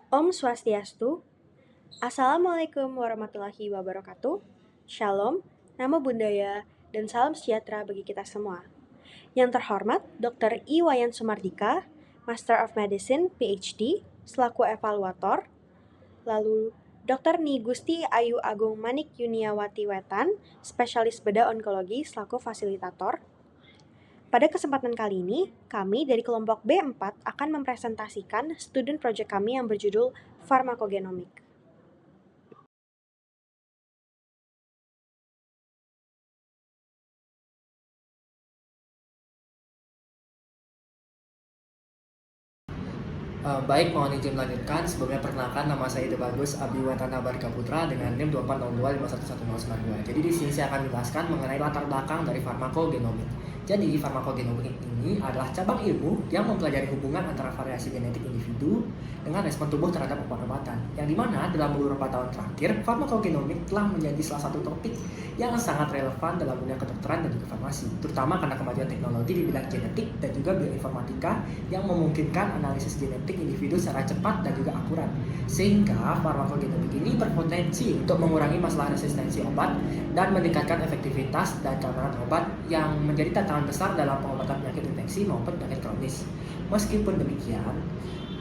Om Swastiastu, Assalamualaikum warahmatullahi wabarakatuh, Shalom, Namo Buddhaya, dan salam sejahtera bagi kita semua. Yang terhormat, Dr. I. Wayan Sumardika, Master of Medicine, PhD, selaku evaluator, lalu Dr. Ni Gusti Ayu Agung Manik Yuniawati Wetan, spesialis bedah onkologi selaku fasilitator. Pada kesempatan kali ini, kami dari kelompok B4 akan mempresentasikan student project kami yang berjudul Farmakogenomik. Baik, mohon izin melanjutkan. Sebelumnya perkenalkan, nama saya Ide Bagus Abi Watana Barika Putra dengan NIM 2402511092. Jadi di sini saya akan menjelaskan mengenai latar belakang dari farmakogenomik. Jadi farmakogenomik ini adalah cabang ilmu yang mempelajari hubungan antara variasi genetik individu dengan respon tubuh terhadap obat-obatan. Yang dimana dalam beberapa tahun terakhir, farmakogenomik telah menjadi salah satu topik yang sangat relevan dalam dunia kedokteran dan juga farmasi, terutama karena kemajuan teknologi di bidang genetik dan juga bioinformatika yang memungkinkan analisis genetik individu secara cepat dan juga akurat, sehingga farmakogenomik ini berpotensi untuk mengurangi masalah resistensi obat dan meningkatkan efektivitas dan keamanan obat yang menjadi tantangan besar dalam pengobatan penyakit infeksi maupun penyakit kronis. Meskipun demikian,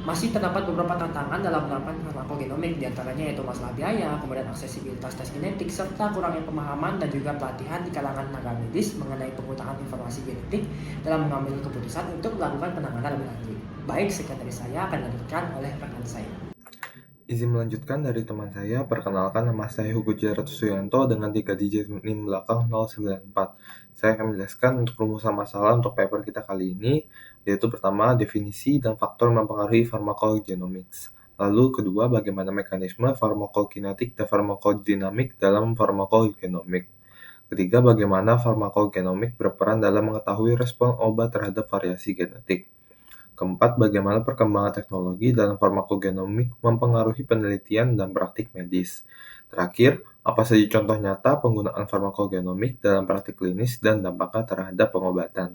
masih terdapat beberapa tantangan dalam menerapkan farmakogenomik, diantaranya yaitu masalah biaya, kemudian aksesibilitas tes genetik, serta kurangnya pemahaman dan juga pelatihan di kalangan tenaga medis mengenai penggunaan informasi genetik dalam mengambil keputusan untuk melakukan penanganan lebih lanjut. Baik, sekian dari saya akan dilanjutkan oleh rekan saya. Izin melanjutkan dari teman saya, perkenalkan nama saya Hugo Jarot Suyanto dengan 3 digit NIM belakang 094. Saya akan menjelaskan untuk rumusan masalah untuk paper kita kali ini, yaitu pertama, definisi dan faktor mempengaruhi pharmacogenomics. Lalu kedua, bagaimana mekanisme farmakokinetik dan farmakodinamik dalam farmakogenomik. Ketiga, bagaimana farmakogenomik berperan dalam mengetahui respon obat terhadap variasi genetik. Keempat, bagaimana perkembangan teknologi dalam farmakogenomik mempengaruhi penelitian dan praktik medis. Terakhir, apa saja contoh nyata penggunaan farmakogenomik dalam praktik klinis dan dampaknya terhadap pengobatan.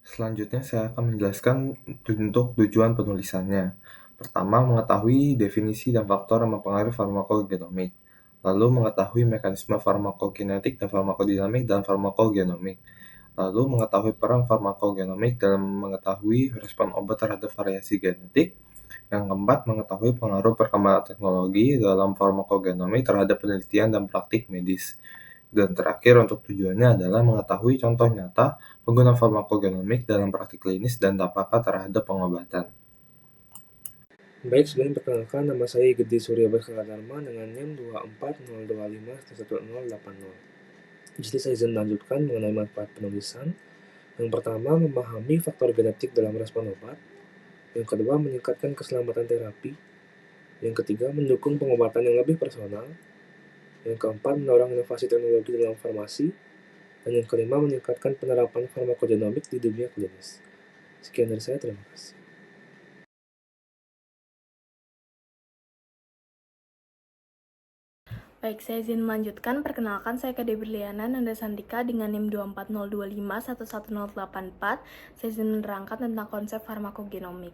Selanjutnya, saya akan menjelaskan untuk tujuan penulisannya. Pertama, mengetahui definisi dan faktor yang mempengaruhi farmakogenomik. Lalu, mengetahui mekanisme farmakokinetik dan farmakodinamik dalam farmakogenomik. Lalu mengetahui peran farmakogenomik dalam mengetahui respon obat terhadap variasi genetik. Yang keempat, mengetahui pengaruh perkembangan teknologi dalam farmakogenomik terhadap penelitian dan praktik medis. Dan terakhir, untuk tujuannya adalah mengetahui contoh nyata penggunaan farmakogenomik dalam praktik klinis dan dampaknya terhadap pengobatan. Baik, sebelum perkenalkan, nama saya Gede Surya Baskara Dharma dengan NIM 24025-1080. Di sini saya izin melanjutkan mengenai manfaat penulisan. Yang pertama, memahami faktor genetik dalam respon obat. Yang kedua, meningkatkan keselamatan terapi. Yang ketiga, mendukung pengobatan yang lebih personal. Yang keempat, mendorong inovasi teknologi dalam farmasi. Dan yang kelima, meningkatkan penerapan farmakogenomik di dunia klinis. Sekian dari saya, terima kasih. Baik, saya izin melanjutkan. Perkenalkan, saya Kade Berliana Nanda Sandika dengan NIM 24025-11084. Saya izin menerangkan tentang konsep farmakogenomik.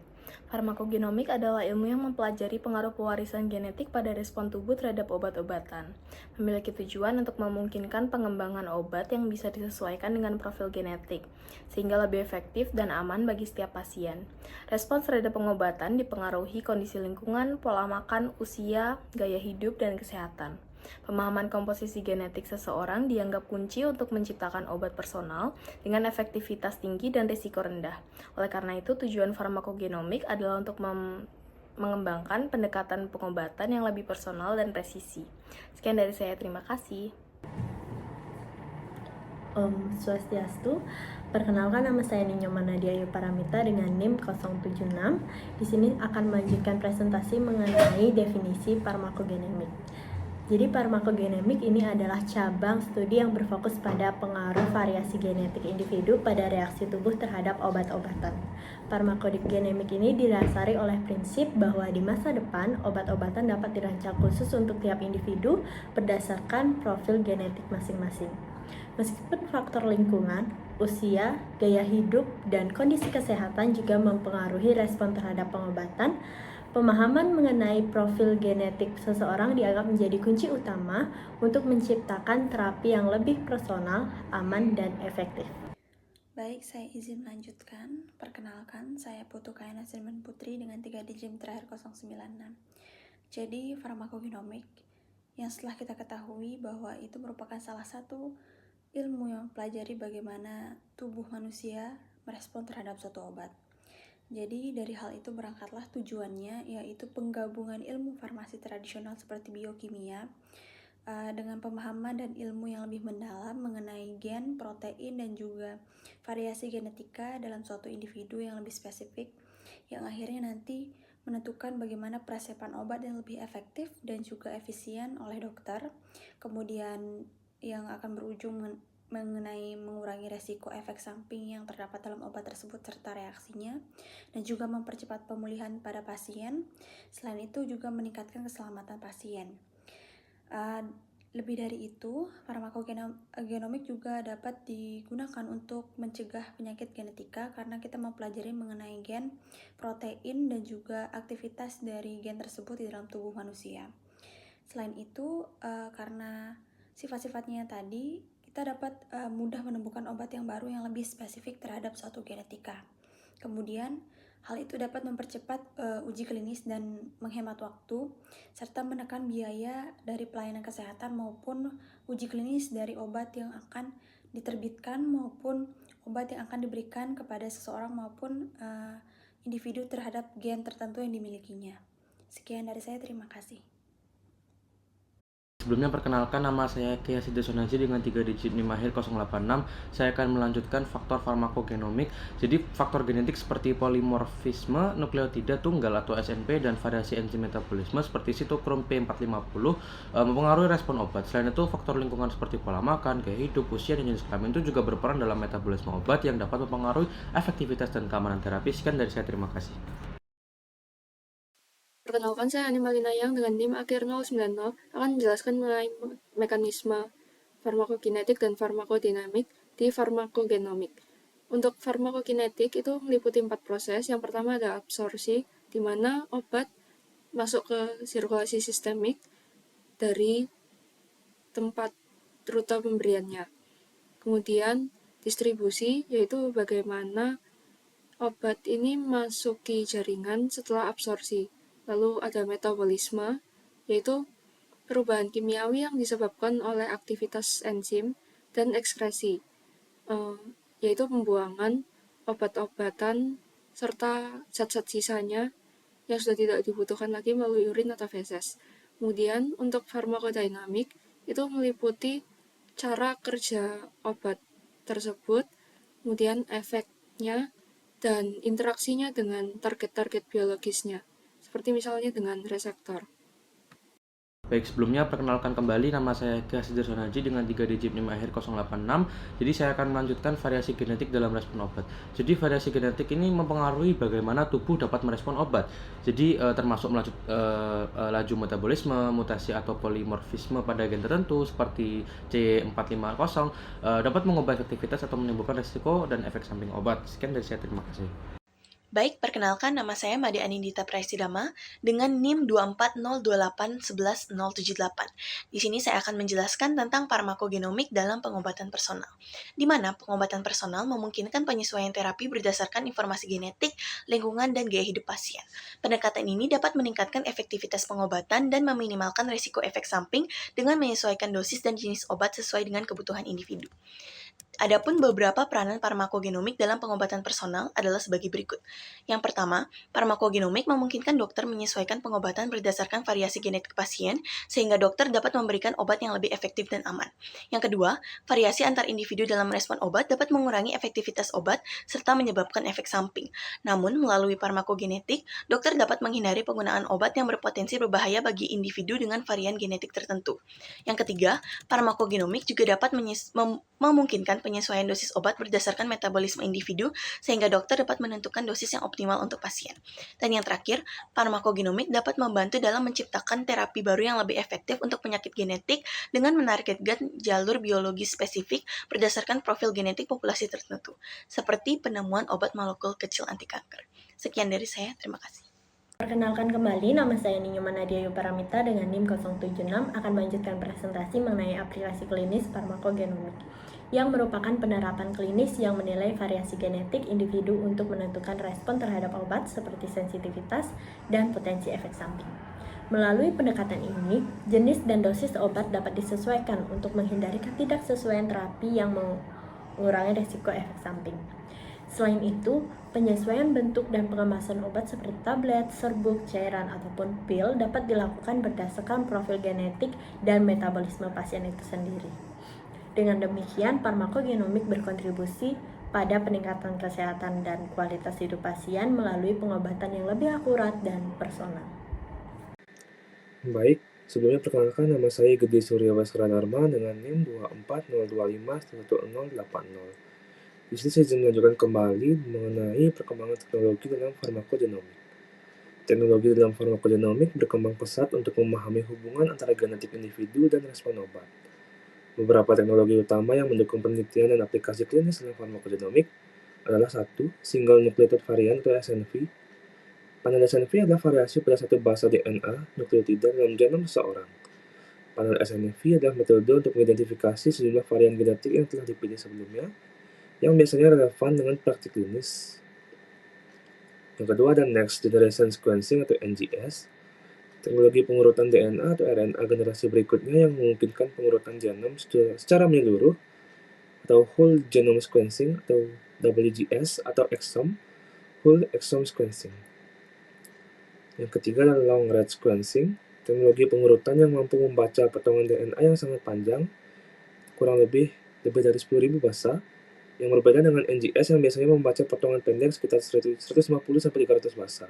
Farmakogenomik adalah ilmu yang mempelajari pengaruh pewarisan genetik pada respon tubuh terhadap obat-obatan. Memiliki tujuan untuk memungkinkan pengembangan obat yang bisa disesuaikan dengan profil genetik, sehingga lebih efektif dan aman bagi setiap pasien. Respons terhadap pengobatan dipengaruhi kondisi lingkungan, pola makan, usia, gaya hidup, dan kesehatan. Pemahaman komposisi genetik seseorang dianggap kunci untuk menciptakan obat personal dengan efektivitas tinggi dan risiko rendah. Oleh karena itu, tujuan farmakogenomik adalah untuk mengembangkan pendekatan pengobatan yang lebih personal dan presisi. Sekian dari saya, terima kasih. Om Swastiastu, perkenalkan nama saya Ninyo Nadia Ayu Paramita dengan NIM 076. Di sini akan melanjutkan presentasi mengenai definisi farmakogenomik. Jadi farmakogenomik ini adalah cabang studi yang berfokus pada pengaruh variasi genetik individu pada reaksi tubuh terhadap obat-obatan. Farmakogenomik ini didasari oleh prinsip bahwa di masa depan obat-obatan dapat dirancang khusus untuk tiap individu berdasarkan profil genetik masing-masing. Meskipun faktor lingkungan, usia, gaya hidup, dan kondisi kesehatan juga mempengaruhi respon terhadap pengobatan, Pemahaman mengenai profil genetik seseorang dianggap menjadi kunci utama untuk menciptakan terapi yang lebih personal, aman, dan efektif. Baik, saya izin melanjutkan. Perkenalkan, saya Putu Kayana Sirman Putri dengan 3 digit terakhir 096. Jadi, farmakogenomik yang setelah kita ketahui bahwa itu merupakan salah satu ilmu yang mempelajari bagaimana tubuh manusia merespon terhadap suatu obat. Jadi, dari hal itu berangkatlah tujuannya, yaitu penggabungan ilmu farmasi tradisional seperti biokimia dengan pemahaman dan ilmu yang lebih mendalam mengenai gen, protein, dan juga variasi genetika dalam suatu individu yang lebih spesifik, yang akhirnya nanti menentukan bagaimana peresepan obat yang lebih efektif dan juga efisien oleh dokter, kemudian yang akan berujung mengenai mengurangi resiko efek samping yang terdapat dalam obat tersebut serta reaksinya, dan juga mempercepat pemulihan pada pasien. Selain itu juga meningkatkan keselamatan pasien. Lebih dari itu, farmakogenomik juga dapat digunakan untuk mencegah penyakit genetika karena kita mempelajari mengenai gen, protein, dan juga aktivitas dari gen tersebut di dalam tubuh manusia. Selain itu, karena sifat-sifatnya tadi, kita dapat mudah menemukan obat yang baru yang lebih spesifik terhadap suatu genetika. Kemudian, hal itu dapat mempercepat uji klinis dan menghemat waktu, serta menekan biaya dari pelayanan kesehatan maupun uji klinis dari obat yang akan diterbitkan maupun obat yang akan diberikan kepada seseorang maupun individu terhadap gen tertentu yang dimilikinya. Sekian dari saya, terima kasih. Sebelumnya perkenalkan, nama saya Kiai Siddha Sonaji dengan 3 digit NIM akhir 086. Saya akan melanjutkan faktor farmakogenomik. Jadi faktor genetik seperti polimorfisme nukleotida tunggal atau SNP dan variasi enzim metabolisme seperti sitokrom P450 mempengaruhi respon obat. Selain itu, faktor lingkungan seperti pola makan, gaya hidup, usia, dan jenis kelamin itu juga berperan dalam metabolisme obat yang dapat mempengaruhi efektivitas dan keamanan terapi. Sekian dari saya, terima kasih. Perkenalkan, saya Ani Malinayang dengan NIM akhir 090 akan menjelaskan mengenai mekanisme farmakokinetik dan farmakodinamik di farmakogenomik. Untuk farmakokinetik itu meliputi 4 proses. Yang pertama ada absorpsi, di mana obat masuk ke sirkulasi sistemik dari tempat rute pemberiannya. Kemudian distribusi, yaitu bagaimana obat ini masuki jaringan setelah absorpsi. Lalu ada metabolisme, yaitu perubahan kimiawi yang disebabkan oleh aktivitas enzim, dan ekskresi, yaitu pembuangan obat-obatan serta zat-zat sisanya yang sudah tidak dibutuhkan lagi melalui urin atau feses. Kemudian untuk farmakodinamik itu meliputi cara kerja obat tersebut, kemudian efeknya, dan interaksinya dengan target-target biologisnya, seperti misalnya dengan reseptor. Baik, sebelumnya perkenalkan kembali, nama saya Kiai Siddha Sonaji dengan 3 digit NIM akhir 086. Jadi saya akan melanjutkan variasi genetik dalam respon obat. Jadi variasi genetik ini mempengaruhi bagaimana tubuh dapat merespon obat. Jadi termasuk laju metabolisme, mutasi atau polimorfisme pada gen tertentu seperti C450 dapat mengubah efektivitas atau menimbulkan risiko dan efek samping obat. Sekian dari saya, terima kasih. Baik, perkenalkan, nama saya Made Anindita Prasidama dengan NIM 240811178. Di sini saya akan menjelaskan tentang farmakogenomik dalam pengobatan personal, di mana pengobatan personal memungkinkan penyesuaian terapi berdasarkan informasi genetik, lingkungan, dan gaya hidup pasien. Pendekatan ini dapat meningkatkan efektivitas pengobatan dan meminimalkan risiko efek samping dengan menyesuaikan dosis dan jenis obat sesuai dengan kebutuhan individu. Adapun beberapa peranan farmakogenomik dalam pengobatan personal adalah sebagai berikut. Yang pertama, farmakogenomik memungkinkan dokter menyesuaikan pengobatan berdasarkan variasi genetik pasien, sehingga dokter dapat memberikan obat yang lebih efektif dan aman. Yang kedua, variasi antar individu dalam respon obat dapat mengurangi efektivitas obat serta menyebabkan efek samping. Namun, melalui farmakogenetik, dokter dapat menghindari penggunaan obat yang berpotensi berbahaya bagi individu dengan varian genetik tertentu. Yang ketiga, farmakogenomik juga dapat memungkinkan penyesuaian dosis obat berdasarkan metabolisme individu, sehingga dokter dapat menentukan dosis yang optimal untuk pasien. Dan yang terakhir, farmakogenomik dapat membantu dalam menciptakan terapi baru yang lebih efektif untuk penyakit genetik dengan menargetkan jalur biologis spesifik berdasarkan profil genetik populasi tertentu, seperti penemuan obat molekul kecil anti kanker. Sekian dari saya, terima kasih. Perkenalkan kembali, nama saya Ninyo Manadia Paramita dengan NIM 076 akan melanjutkan presentasi mengenai aplikasi klinis farmakogenomik yang merupakan penerapan klinis yang menilai variasi genetik individu untuk menentukan respon terhadap obat seperti sensitivitas dan potensi efek samping. Melalui pendekatan ini, jenis dan dosis obat dapat disesuaikan untuk menghindari ketidaksesuaian terapi yang mengurangi risiko efek samping. Selain itu, penyesuaian bentuk dan pengemasan obat seperti tablet, serbuk, cairan, ataupun pil dapat dilakukan berdasarkan profil genetik dan metabolisme pasien itu sendiri. Dengan demikian, farmakogenomik berkontribusi pada peningkatan kesehatan dan kualitas hidup pasien melalui pengobatan yang lebih akurat dan personal. Baik, sebelumnya perkenalkan nama saya Gede Surya Baskara Dharma dengan NIM 240251080. Di sini saya ingin menunjukkan kembali mengenai perkembangan teknologi dalam farmakogenomik. Teknologi dalam farmakogenomik berkembang pesat untuk memahami hubungan antara genetik individu dan respon obat. Beberapa teknologi utama yang mendukung penelitian dan aplikasi klinis dalam farmakogenomik adalah 1. Single Nucleotide Variant atau SNV. Panel SNV adalah variasi pada satu basa DNA nukleotida dalam genom seseorang. Panel SNV adalah metode untuk mengidentifikasi sejumlah varian genetik yang telah dipilih sebelumnya, yang biasanya relevan dengan praktik klinis. Yang kedua ada Next Generation Sequencing atau NGS, teknologi pengurutan DNA atau RNA generasi berikutnya yang memungkinkan pengurutan genom secara menyeluruh, atau Whole Genome Sequencing atau WGS atau exome, Whole Exome Sequencing. Yang ketiga adalah Long Read Sequencing, teknologi pengurutan yang mampu membaca potongan DNA yang sangat panjang, kurang lebih dari 10.000 basa, yang berbeda dengan NGS yang biasanya membaca potongan pendek sekitar 150-300 basa.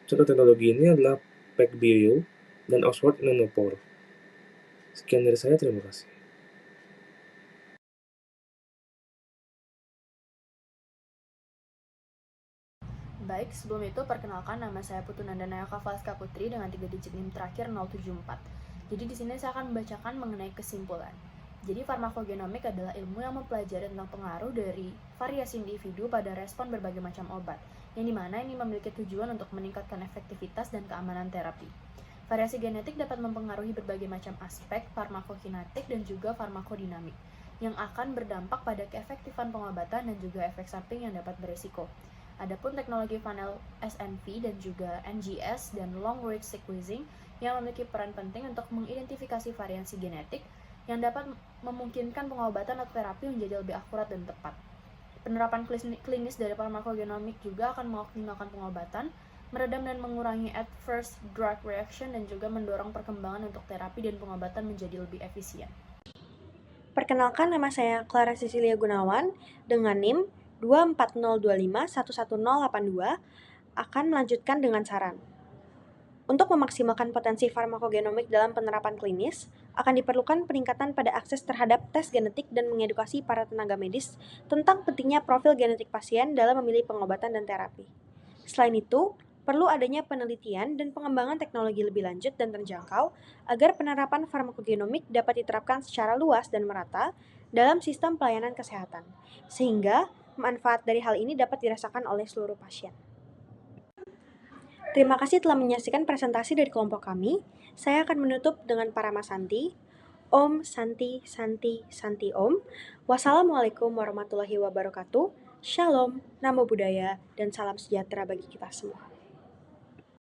Contoh teknologi ini adalah PacBio dan Oxford Nanopore. Sekian dari saya, terima kasih. Baik, sebelum itu perkenalkan nama saya Putu Nandana Kavaska Putri dengan 3 digit NIM terakhir 074. Jadi di sini saya akan membacakan mengenai kesimpulan. Jadi farmakogenomik adalah ilmu yang mempelajari tentang pengaruh dari variasi individu pada respon berbagai macam obat, yang dimana ini memiliki tujuan untuk meningkatkan efektivitas dan keamanan terapi. Variasi genetik dapat mempengaruhi berbagai macam aspek farmakokinetik dan juga farmakodinamik, yang akan berdampak pada keefektifan pengobatan dan juga efek samping yang dapat beresiko. Adapun teknologi panel SNV dan juga NGS dan long read sequencing yang memiliki peran penting untuk mengidentifikasi variasi genetik yang dapat memungkinkan pengobatan atau terapi menjadi lebih akurat dan tepat. Penerapan klinis dari farmakogenomik juga akan mengoptimalkan pengobatan, meredam dan mengurangi adverse drug reaction, dan juga mendorong perkembangan untuk terapi dan pengobatan menjadi lebih efisien. Perkenalkan, nama saya Clara Cecilia Gunawan dengan NIM 24025111082 akan melanjutkan dengan saran. Untuk memaksimalkan potensi farmakogenomik dalam penerapan klinis, akan diperlukan peningkatan pada akses terhadap tes genetik dan mengedukasi para tenaga medis tentang pentingnya profil genetik pasien dalam memilih pengobatan dan terapi. Selain itu, perlu adanya penelitian dan pengembangan teknologi lebih lanjut dan terjangkau agar penerapan farmakogenomik dapat diterapkan secara luas dan merata dalam sistem pelayanan kesehatan, sehingga manfaat dari hal ini dapat dirasakan oleh seluruh pasien. Terima kasih telah menyaksikan presentasi dari kelompok kami. Saya akan menutup dengan Parama Santi. Om Santi Santi Santi Om. Wassalamualaikum warahmatullahi wabarakatuh. Shalom, namo buddhaya, dan salam sejahtera bagi kita semua.